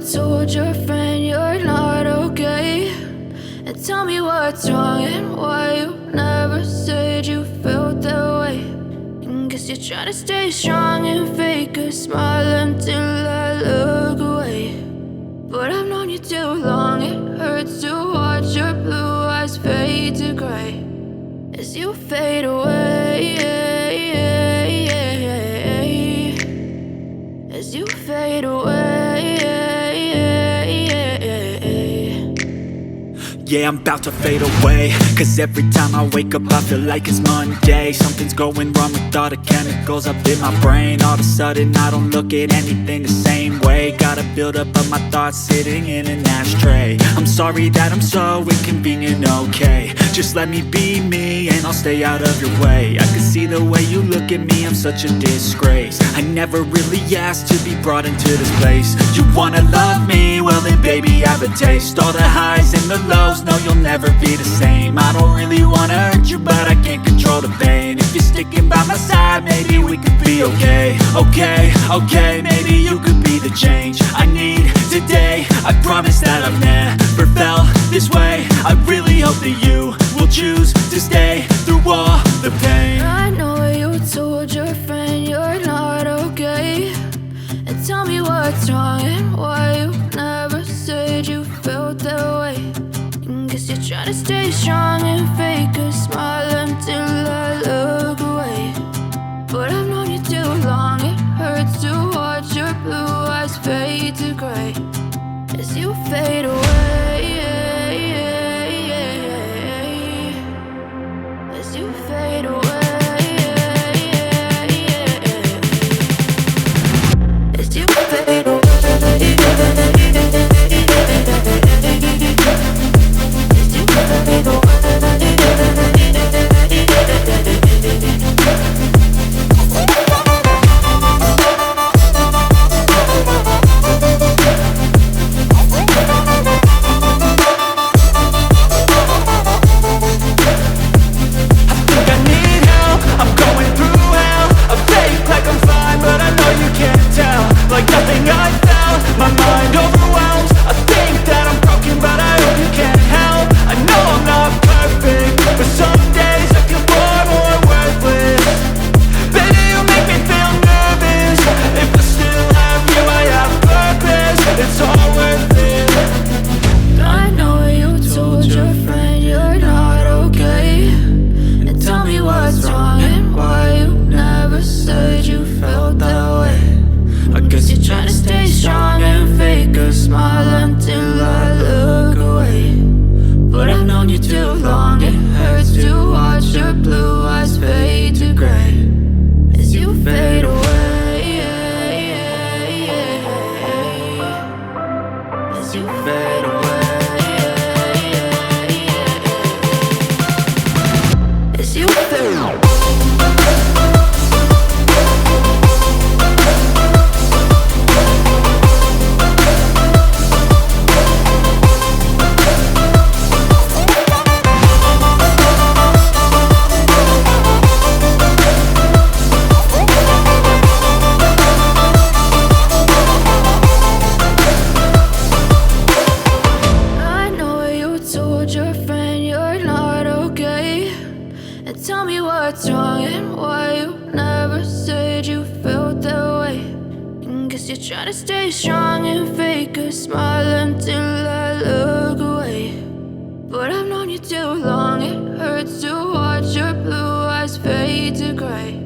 told your friend you're not okay, and tell me what's wrong and why you never said you felt that way. And guess you're trying to stay strong and fake a smile until I look away. But I've known you too long, it hurts to watch your blue eyes fade to gray as you fade away, as you fade away. Yeah, I'm about to fade away, cause every time I wake up I feel like it's Monday. Something's going wrong with all the chemicals up in my brain. All of a sudden I don't look at anything the same way. Got a build up of my thoughts sitting in an ashtray. I'm sorry that I'm so inconvenient, okay. Just let me be me and I'll stay out of your way. I can see the way you look at me, I'm such a disgrace. I never really asked to be brought into this place. You wanna love me? Well then baby have a taste. All the highs and the lows, no, you'll never be the same. I don't really wanna hurt you, but I can't control the pain. If you're sticking by my side, maybe we could be okay. Okay, maybe you could be the change I need today. I promise that I've never felt this way. I really hope that you will choose to stay through all the pain. I know you told your friend you're not okay, and tell me what's wrong and why you never said you felt that way. Guess you're trying to stay strong and fake a smile until I look away. But I've known you too long, it hurts to watch your blue eyes fade to gray as you fade away, as you fade away, as you fade away. Tell me what's wrong and why you never said you felt that way. And guess you're trying to stay strong and fake a smile until I look away. But I've known you too long, it hurts to watch your blue eyes fade to gray.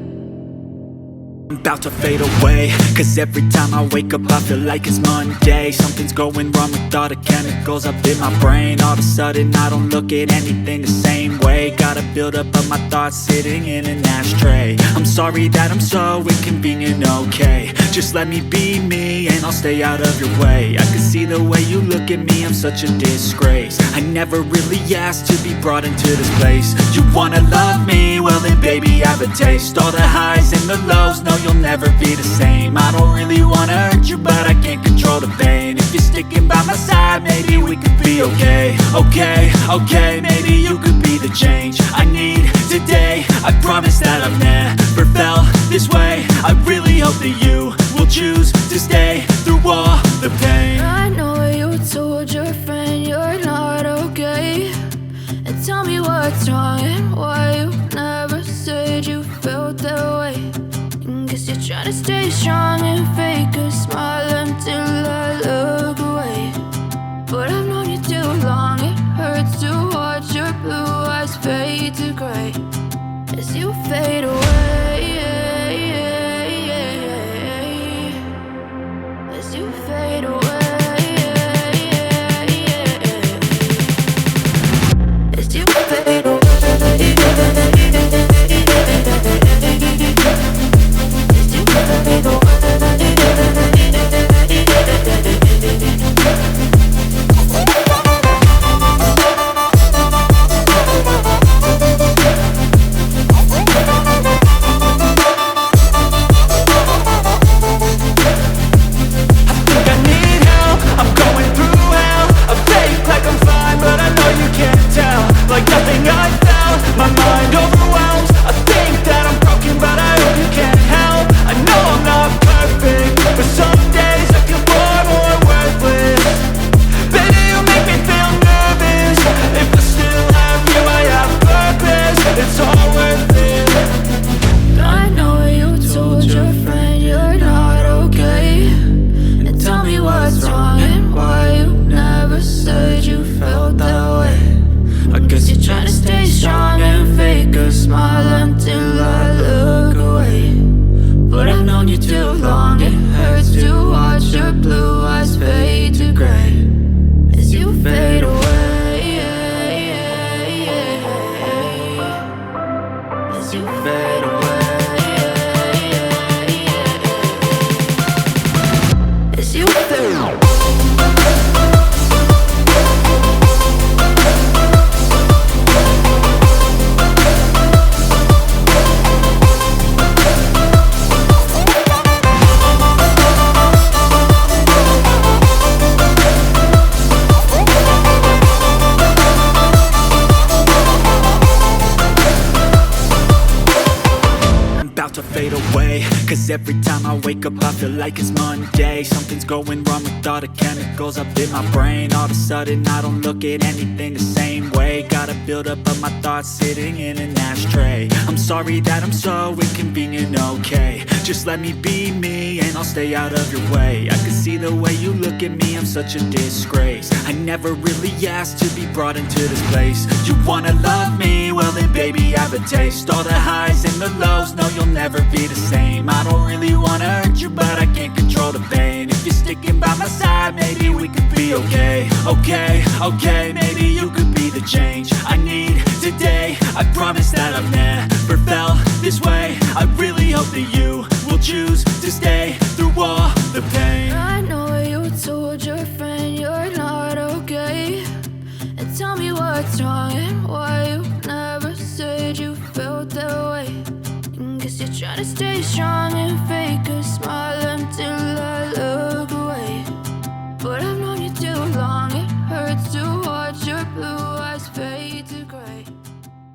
I'm about to fade away, cause every time I wake up I feel like it's Monday. Something's going wrong with all the chemicals up in my brain. All of a sudden I don't look at anything the same way. Got a build up of my thoughts sitting in an ashtray. I'm sorry that I'm so inconvenient, okay. Just let me be me and I'll stay out of your way. I can see the way you look at me, I'm such a disgrace. I never really asked to be brought into this place. You wanna love me? Well then baby have a taste. All the highs and the lows, no, you'll never be the same. I don't really wanna hurt you, but I can't control the pain. If you're sticking by my side, maybe we could be okay. Okay, maybe you could be the change I need today. I promise that I've never felt this way. I really hope that you will choose to stay through all the pain. as you fade away. As you fade away. Cause every time I wake up I feel like it's Monday. Something's going wrong with all the chemicals up in my brain. All of a sudden I don't look at anything the same way. Got a buildup of my thoughts sitting in an ashtray. I'm sorry that I'm so inconvenient, okay. Just let me be me and I'll stay out of your way. I can see the way you look at me, I'm such a disgrace. I never really asked to be brought into this place. You wanna love me? Well then baby I have a taste. All the highs and the lows, no you'll never be the same. I don't really wanna hurt you, but I can't control the pain. If you're sticking by my side, maybe we could be okay. Okay, maybe you could be the change I need today. I promise that I've never felt this way. I really hope that you will choose to stay through all the pain. I know you told your friend you're not okay, and tell me what's wrong and why you never said you felt that way. Guess you're trying to stay strong and fake a smile